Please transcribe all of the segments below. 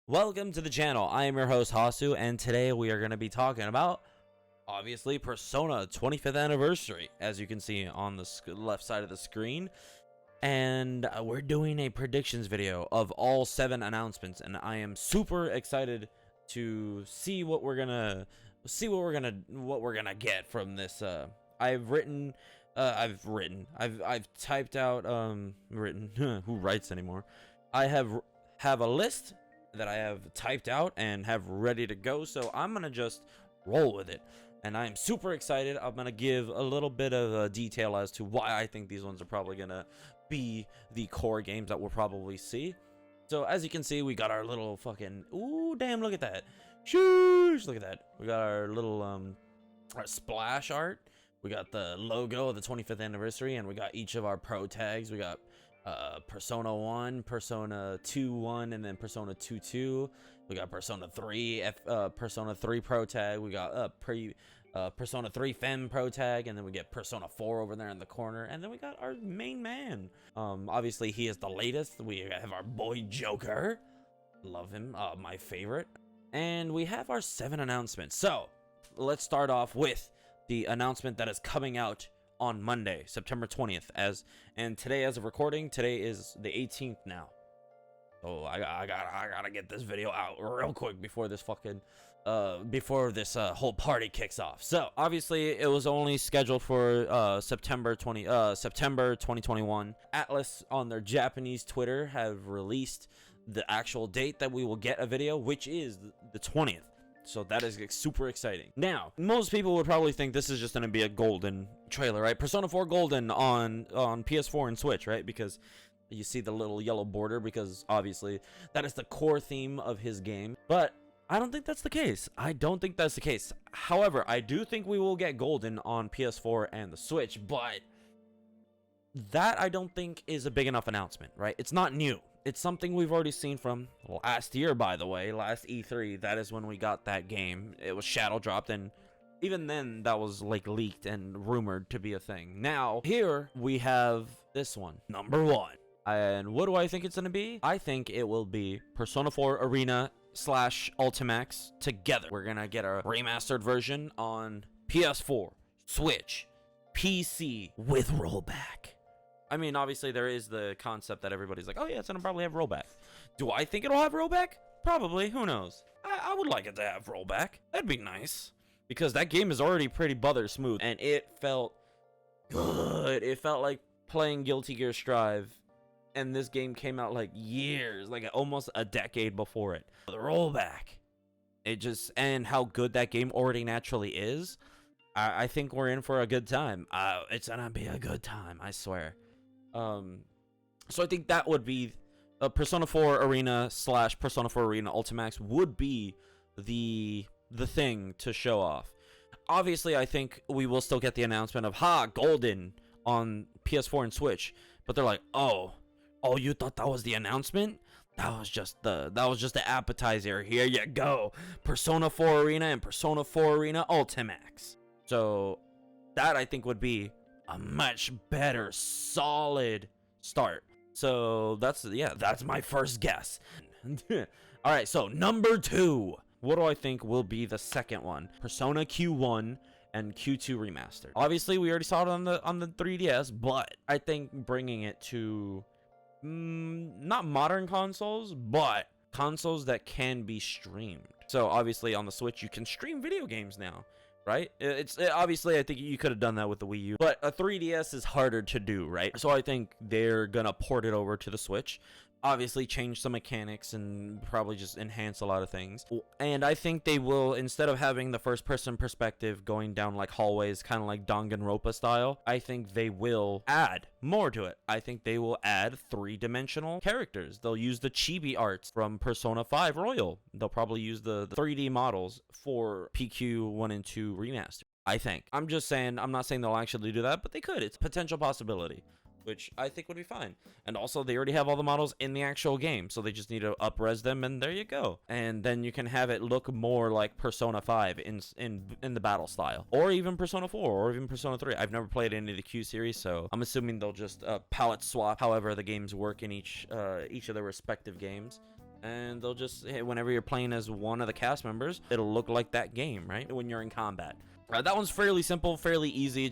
Welcome to the channel. I am your host Hasu, and today we are going to be talking about, obviously, Persona 25th anniversary, as you can see on the left side of the screen. And we're doing a predictions video of all 7 announcements, and I am super excited to see what we're gonna get from this. I've typed out written who writes anymore. I have a list that I have typed out and have ready to go, so I'm gonna just roll with it, and I'm super excited. I'm gonna give a little bit of detail as to why I think these ones are probably gonna be the core games that we'll probably see. So as you can see, we got our little fucking, ooh damn, look at that, shoosh, look at that. We got our little our splash art, we got the logo of the 25th anniversary, and we got each of our pro tags. We got Persona 1, Persona 2 1, and then Persona 2 2. We got Persona 3, Persona 3 Pro Tag. We got Persona 3 Fem Pro Tag, and then we get Persona 4 over there in the corner, and then we got our main man. Obviously he is the latest. We have our boy Joker. Love him, my favorite. And we have our 7 announcements. So let's start off with the announcement that is coming out on Monday, September 20th, and today, as of recording, today is the 18th now. So I gotta get this video out real quick before this fucking whole party kicks off. So obviously it was only scheduled for September 2021. Atlus on their Japanese Twitter have released the actual date that we will get a video, which is the 20th. So that is super exciting. Now, most people would probably think this is just going to be a Golden trailer, right? Persona 4 Golden on PS4 and Switch, right? Because you see the little yellow border, because obviously that is the core theme of his game. But I don't think that's the case. I don't think that's the case. However, I do think we will get Golden on PS4 and the Switch, but that I don't think is a big enough announcement, right? It's not new. It's something we've already seen from last year, by the way. Last E3, that is when we got that game. It was shadow dropped, and even then that was like leaked and rumored to be a thing. Now here we have this one, number 1. And what do I think it's gonna be? I think it will be Persona 4 Arena / Ultimax together. We're gonna get a remastered version on PS4, Switch, PC with rollback. I mean, obviously there is the concept that everybody's like, oh yeah, it's gonna probably have rollback. Do I think it'll have rollback? Probably. Who knows? I would like it to have rollback. That'd be nice, because that game is already pretty buther smooth, and it felt good. It felt like playing Guilty Gear Strive, and this game came out like years, like almost a decade before it. The rollback, and how good that game already naturally is, I think we're in for a good time. It's gonna be a good time, I swear. So I think that would be Persona 4 Arena / Persona 4 Arena Ultimax would be the thing to show off. Obviously, I think we will still get the announcement of Golden on PS4 and Switch, but they're like, oh, you thought that was the announcement? That was just the appetizer. Here you go, Persona 4 Arena and Persona 4 Arena Ultimax. So that I think would be a much better solid start. So that's my first guess. All right, so number 2, what do I think will be the second one? Persona Q1 and Q2 remastered. Obviously we already saw it on the 3DS, but I think bringing it to not modern consoles, but consoles that can be streamed. So obviously on the Switch you can stream video games now, right? Obviously I think you could have done that with the Wii U, but a 3DS is harder to do, right? So I think they're gonna port it over to the Switch, obviously change some mechanics and probably just enhance a lot of things. And I think they will, instead of having the first person perspective going down like hallways, kind of like Danganronpa style, I think they will add more to it. I think they will add 3-dimensional characters. They'll use the chibi arts from Persona 5 Royal. They'll probably use the 3D models for PQ 1 and 2 remaster, I think. I'm just saying, I'm not saying they'll actually do that, but they could. It's a potential possibility, which I think would be fine. And also, they already have all the models in the actual game, so they just need to up-res them, and there you go. And then you can have it look more like Persona 5 in the battle style, or even Persona 4, or even Persona 3. I've never played any of the Q series, so I'm assuming they'll just palette swap however the games work in each of their respective games. and they'll just, hey, whenever you're playing as one of the cast members, it'll look like that game, right? When you're in combat. That one's fairly simple, fairly easy.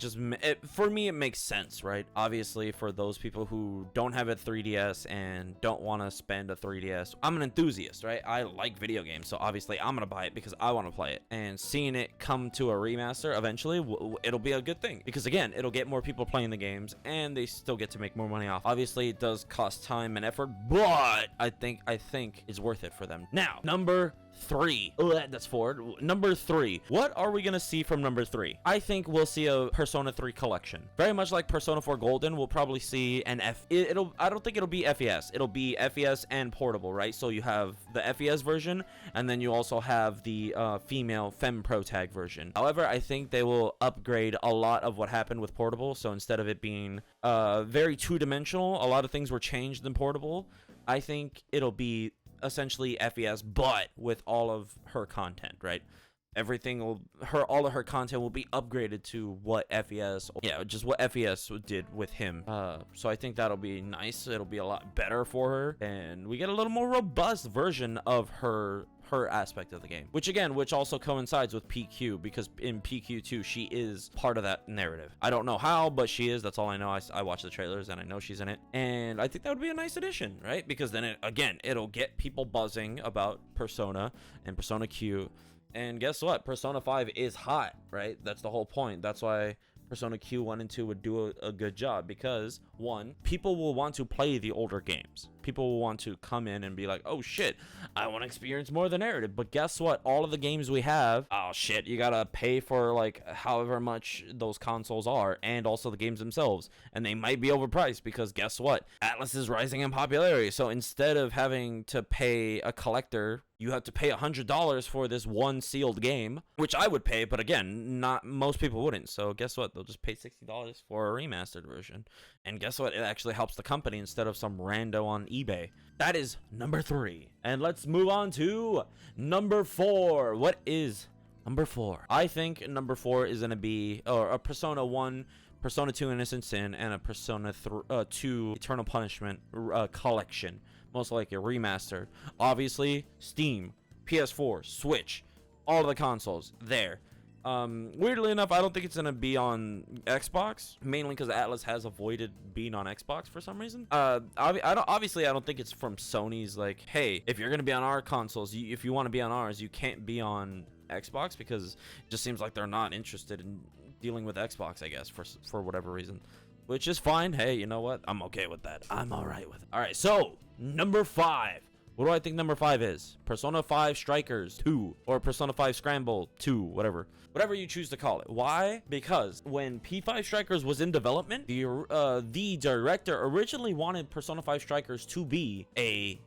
For me, it makes sense, right? Obviously, for those people who don't have a 3DS and don't want to spend a 3DS, I'm an enthusiast, right? I like video games, so obviously I'm gonna buy it because I want to play it. And seeing it come to a remaster eventually, it'll be a good thing because again, it'll get more people playing the games, and they still get to make more money off. Obviously, it does cost time and effort, but I think it's worth it for them. Now, number 3. That's 4. Number 3. What are we gonna see from number 3? I think we'll see a Persona 3 collection. Very much like Persona 4 Golden, we'll probably see an I don't think it'll be FES. It'll be FES and portable, right? So you have the FES version, and then you also have the female Femme Pro Tag version. However, I think they will upgrade a lot of what happened with portable. So instead of it being very two-dimensional, a lot of things were changed in portable. I think it'll be essentially FES, but with all of her content, right? All of her content will be upgraded to what FES, just what FES did with him. So I think that'll be nice. It'll be a lot better for her, and we get a little more robust version of her aspect of the game, which also coincides with PQ, because in PQ2 she is part of that narrative. I don't know how, but she is. That's all I know. I watch the trailers and I know she's in it, and I think that would be a nice addition, right? Because then it'll get people buzzing about Persona and Persona Q. And guess what? Persona 5 is hot, right? That's the whole point. That's why Persona Q 1 and 2 would do a good job, because 1, people will want to play the older games. People will want to come in and be like, oh shit, I want to experience more of the narrative. But guess what? All of the games we have, oh shit, you gotta pay for like however much those consoles are, and also the games themselves. And they might be overpriced because guess what? Atlus is rising in popularity. So instead of having to pay a collector, you have to pay $100 for this one sealed game, which I would pay, but again, not most people wouldn't. So guess what? They'll just pay $60 for a remastered version. And guess what? It actually helps the company instead of some rando on eBay. That is number 3. And let's move on to number 4. What is number 4? I think number 4 is going to be a Persona 1, Persona 2 Innocent Sin, and a Persona 2 Eternal Punishment collection. Most likely a remaster. Obviously, Steam, PS4, Switch, all of the consoles there. Weirdly enough, I don't think it's gonna be on Xbox, mainly because Atlus has avoided being on Xbox for some reason. Obviously, I don't think it's from Sony's like, hey, if you're gonna be on our consoles, if you want to be on ours, you can't be on Xbox, because it just seems like they're not interested in dealing with Xbox, I guess, for whatever reason. Which is fine. Hey, you know what? I'm okay with that. I'm all right with it. All right, so number 5. What do I think number 5 is? Persona 5 Strikers 2, or Persona 5 Scramble 2, whatever you choose to call it. Why? Because when P5 Strikers was in development, the director originally wanted Persona 5 Strikers to be a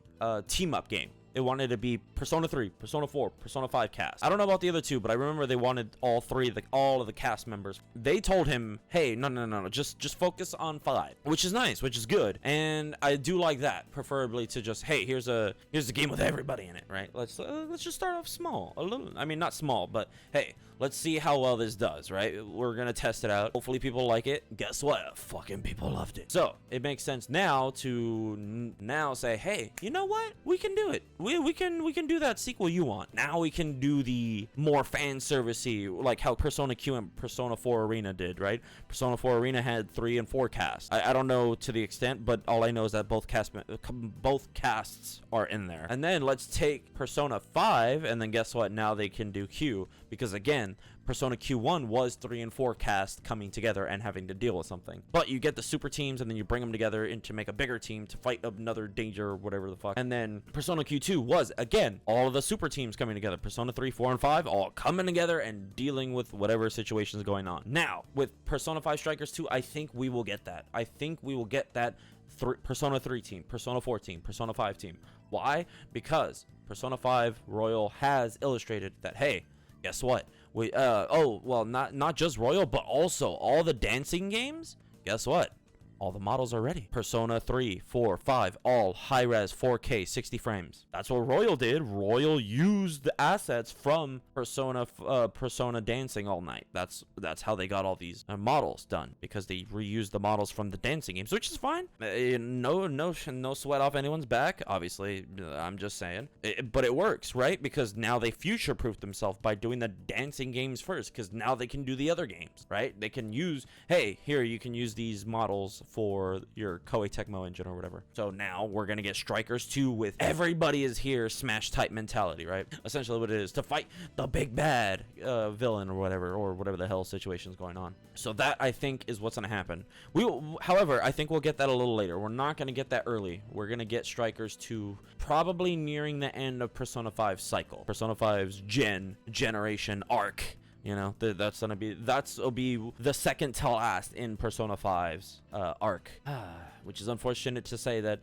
team-up game. It wanted to be Persona 3, Persona 4, Persona 5 cast. I don't know about the other two, but I remember they wanted all of the cast members. They told him, hey, no, just focus on 5, which is nice, which is good. And I do like that, preferably to just, hey, here's a game with everybody in it, right? Let's just start off small, a little. I mean, not small, but hey, let's see how well this does, right? We're gonna test it out. Hopefully people like it. Guess what? Fucking people loved it. So it makes sense now to say, hey, you know what? We can do it. We can do that sequel you want. Now we can do the more fan servicey, like how Persona Q and Persona 4 Arena did, right? Persona 4 Arena had 3 and 4 casts. I don't know to the extent, but all I know is that both casts are in there. And then let's take Persona 5, and then guess what? Now they can do Q, because again, Persona Q1 was 3 and 4 cast coming together and having to deal with something. But you get the super teams, and then you bring them together to make a bigger team to fight another danger or whatever the fuck. And then Persona Q2 was, again, all of the super teams coming together. Persona 3, 4, and 5 all coming together and dealing with whatever situation is going on. Now, with Persona 5 Strikers 2, I think we will get that. I think we will get that Persona 3 team, Persona 4 team, Persona 5 team. Why? Because Persona 5 Royal has illustrated that, hey, guess what? Not just Royal, but also all the dancing games. Guess what? All the models are ready. Persona 3, 4, 5, all high-res 4K 60 frames. That's what Royal did. Royal used the assets from Persona Dancing All Night. That's how they got all these models done, because they reused the models from the dancing games, which is fine. No sweat off anyone's back. Obviously, I'm just saying. But it works, right? Because now they future-proofed themselves by doing the dancing games first, because now they can do the other games, right? They can use, hey, here, you can use these models for your Koei Tecmo engine or whatever. So now we're gonna get Strikers 2 with everybody is here smash type mentality, right? Essentially what it is, to fight the big bad villain or whatever the hell situation's going on. So that, I think, is what's gonna happen. However, I think we'll get that a little later. We're not gonna get that early. We're gonna get Strikers 2 probably nearing the end of Persona 5 cycle. Persona 5's generation arc. You know, that'll be the second to last in Persona 5's arc, which is unfortunate to say that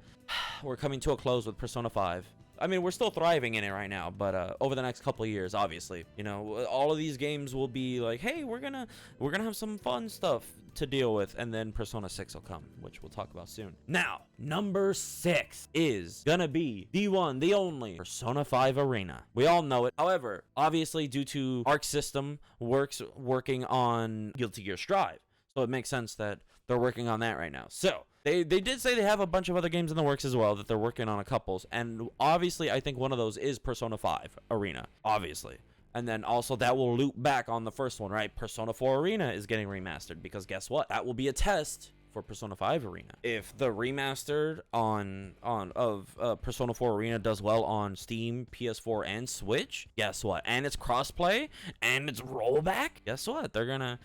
we're coming to a close with Persona 5. I mean, we're still thriving in it right now, but over the next couple of years, obviously, you know, all of these games will be like, hey, we're gonna have some fun stuff to deal with, and then Persona 6 will come, which we'll talk about soon. Now, number 6 is gonna be the one, the only Persona 5 Arena. We all know it. However, obviously, due to Arc System working on Guilty Gear Strive, so it makes sense that they're working on that right now. So they did say they have a bunch of other games in the works as well, that they're working on a couples, and obviously I think one of those is Persona 5 Arena, obviously. And then also that will loop back on the first one, right? Persona 4 Arena is getting remastered, because guess what? That will be a test for Persona 5 Arena. If the remastered of Persona 4 Arena does well on Steam, PS4, and Switch, guess what? And it's crossplay and it's rollback. Guess what? They're gonna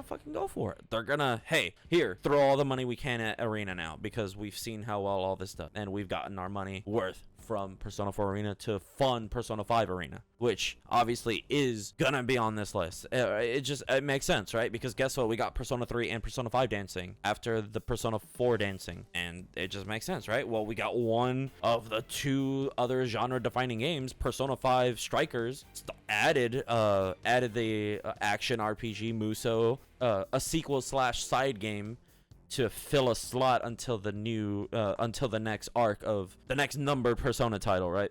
fucking go for it. They're gonna, hey, here, throw all the money we can at Arena now, because we've seen how well all this stuff, and we've gotten our money worth from Persona 4 Arena to fund Persona 5 Arena, which obviously is gonna be on this list. It makes sense, right? Because guess what? We got Persona 3 and Persona 5 dancing after the Persona 4 dancing, and it just makes sense, right? Well, we got one of the two other genre-defining games, Persona 5 Strikers, added the action RPG Muso, a sequel / side game, to fill a slot until the next arc of the next numbered Persona title, right?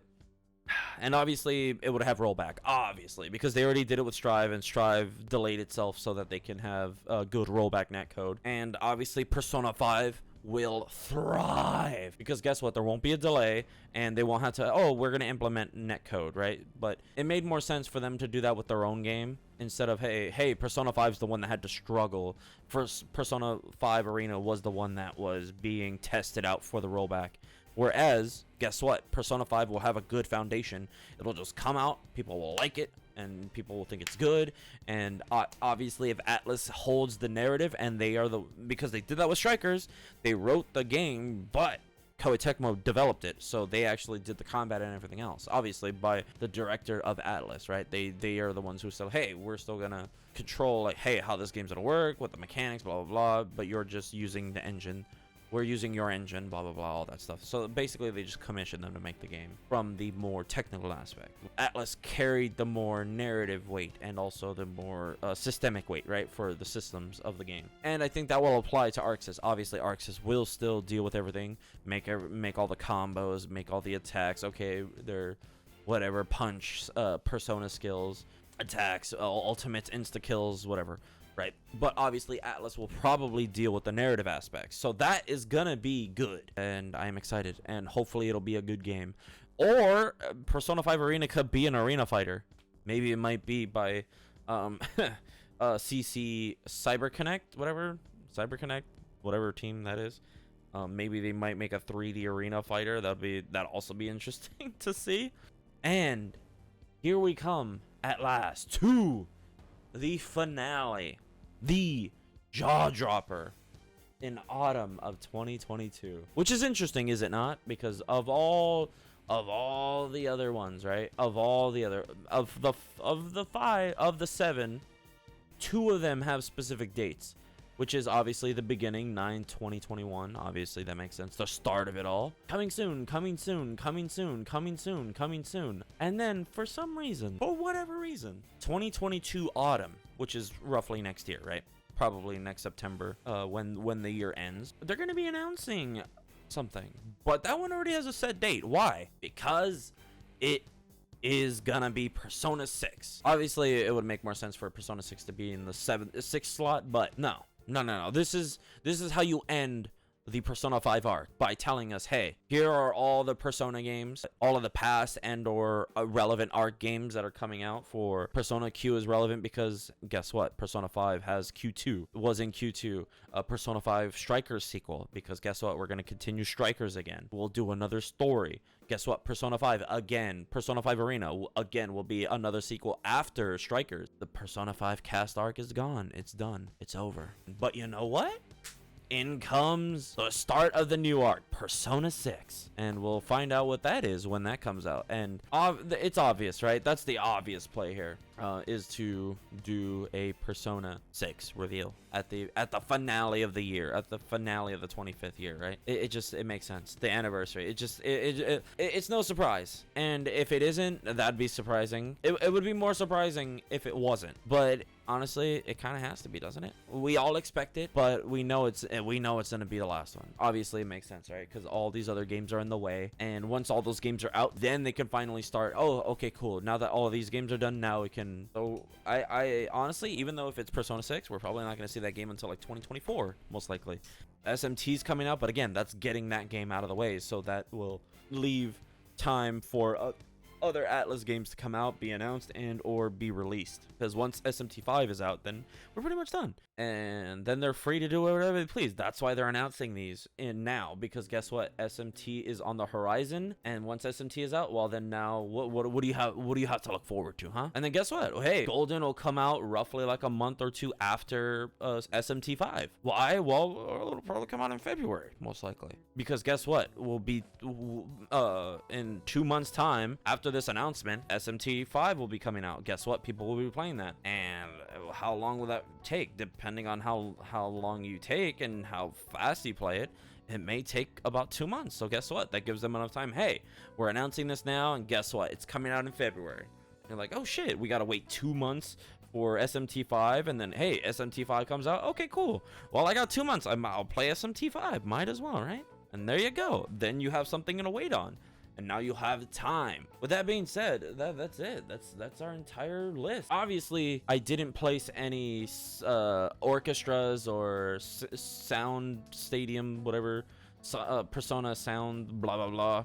And obviously it would have rollback, obviously, because they already did it with Strive, and Strive delayed itself so that they can have a good rollback netcode. And obviously Persona 5 will thrive, because guess what? There won't be a delay, and they won't have to, oh, we're going to implement netcode, right? But it made more sense for them to do that with their own game, instead of, hey, Persona 5's the one that had to struggle. First, Persona 5 Arena was the one that was being tested out for the rollback. Whereas, guess what? Persona 5 will have a good foundation. It'll just come out, people will like it, and people will think it's good. And obviously, if Atlus holds the narrative, and because they did that with Strikers, they wrote the game, but Koei Tecmo developed it, so they actually did the combat and everything else, obviously by the director of Atlus, right? They are the ones who said, hey, we're still gonna control, like, hey, how this game's gonna work, what the mechanics, blah blah blah, but you're just using the engine, we're using your engine, blah blah blah, all that stuff. So basically they just commissioned them to make the game from the more technical aspect. Atlus carried the more narrative weight and also the more systemic weight, right, for the systems of the game. And I think that will apply to ArcSys. Obviously ArcSys will still deal with everything, make all the combos, make all the attacks, okay, they're whatever, punch, persona skills, attacks, ultimates, insta kills, whatever, right? But obviously Atlus will probably deal with the narrative aspects, so that is gonna be good, and I am excited, and hopefully it'll be a good game. Or Persona 5 Arena could be an arena fighter. Maybe it might be by CC CyberConnect, whatever team that is. Maybe they might make a 3D arena fighter. That'd also be interesting to see. And here we come at last to the finale, the jaw dropper in autumn of 2022, which is interesting, is it not? Because of all the other ones, right? Of the 7, 2 of them have specific dates, which is obviously the beginning, 9/2021. Obviously that makes sense. The start of it all. Coming soon, coming soon, coming soon, coming soon, coming soon. And then for some reason, for whatever reason, 2022 autumn, which is roughly next year, right? probably next September, when the year ends. They're gonna be announcing something, but that one already has a set date. Why? Because it is gonna be Persona 6. Obviously, it would make more sense for Persona 6 to be in the 6th slot, but no. This is how you end the Persona 5 arc, by telling us, hey, here are all the Persona games, all of the past and or relevant arc games that are coming out for Persona. Q is relevant because guess what? Persona 5 has Q2. It was in Q2. Persona 5 Strikers sequel, because guess what? We're going to continue Strikers again. We'll do another story. Guess what? Persona 5 again. Persona 5 Arena again will be another sequel after Strikers. The Persona 5 cast arc is gone. It's done. It's over. But you know what? In comes the start of the new arc, Persona 6, and we'll find out what that is when that comes out. And it's obvious, right? That's the obvious play here, is to do a Persona 6 reveal at the finale of the year, at the finale of the 25th year, right? It makes sense. The anniversary. It's no surprise. And if it isn't, that'd be surprising. It would be more surprising if it wasn't. But honestly, it kind of has to be, doesn't it? We all expect it, but we know it's gonna be the last one. Obviously, it makes sense, right? Because all these other games are in the way, and once all those games are out, then they can finally start. Oh, okay, cool. Now that all of these games are done, now we can. So I honestly, even though if it's Persona 6, we're probably not gonna see that game until like 2024, most likely. SMT's coming out, but again, that's getting that game out of the way, so that will leave time for other Atlus games to come out, be announced, and or be released. Because once SMT5 is out, then we're pretty much done, and then they're free to do whatever they please. That's why they're announcing these in now, because guess what? SMT is on the horizon, and once SMT is out, well, then now what do you have to look forward to, huh? And then guess what? Hey, Golden will come out roughly like a month or two after SMT5. Why? Well, it'll probably come out in February, most likely, because guess what? We'll be in 2 months time after this announcement, SMT5 will be coming out. Guess what? People will be playing that. And how long will that take? Depending on how long you take and how fast you play it, it may take about 2 months. So guess what? That gives them enough time. Hey, we're announcing this now, and guess what? It's coming out in February. You're like, oh shit, we gotta wait 2 months for SMT5, and then hey, SMT5 comes out. Okay, cool. Well, I got 2 months. I'll play SMT5. Might as well, right? And there you go. Then you have something to wait on. And now you have time. With that being said, that's it. That's our entire list. Obviously, I didn't place any orchestras or sound stadium, whatever, Persona sound, blah blah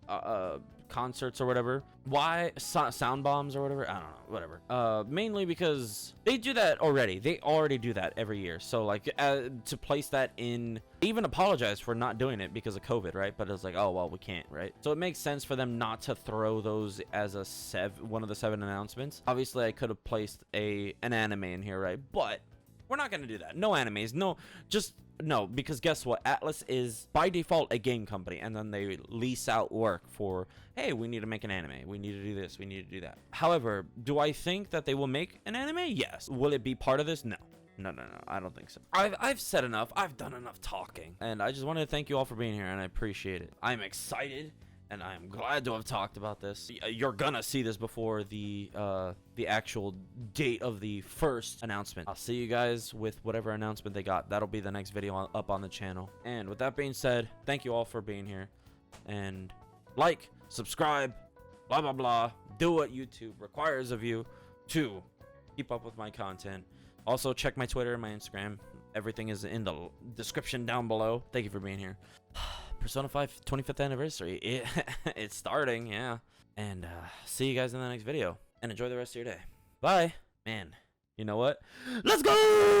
blah, concerts or whatever. Why sound bombs or whatever? I don't know, whatever. Mainly because they do that already. They already do that every year. So like to place that in, they even apologize for not doing it because of COVID, right? But it's like, oh well, we can't, right? So it makes sense for them not to throw those as one of the 7 announcements. Obviously, I could have placed an anime in here, right? But we're not gonna do that. No animes. No, because guess what? Atlus is by default a game company, and then they lease out work for, hey, we need to make an anime. We need to do this. We need to do that. However, do I think that they will make an anime? Yes. Will it be part of this? No. No, I don't think so. I've said enough. I've done enough talking. And I just wanted to thank you all for being here, and I appreciate it. I'm excited, and I'm glad to have talked about this. You're gonna see this before the actual date of the first announcement. I'll see you guys with whatever announcement they got. That'll be the next video up on the channel. And with that being said, thank you all for being here. And like, subscribe, blah, blah, blah. Do what YouTube requires of you to keep up with my content. Also, check my Twitter and my Instagram. Everything is in the description down below. Thank you for being here. Persona 5 25th anniversary. It's starting, yeah. And see you guys in the next video. And enjoy the rest of your day. Bye. Man, you know what? Let's go!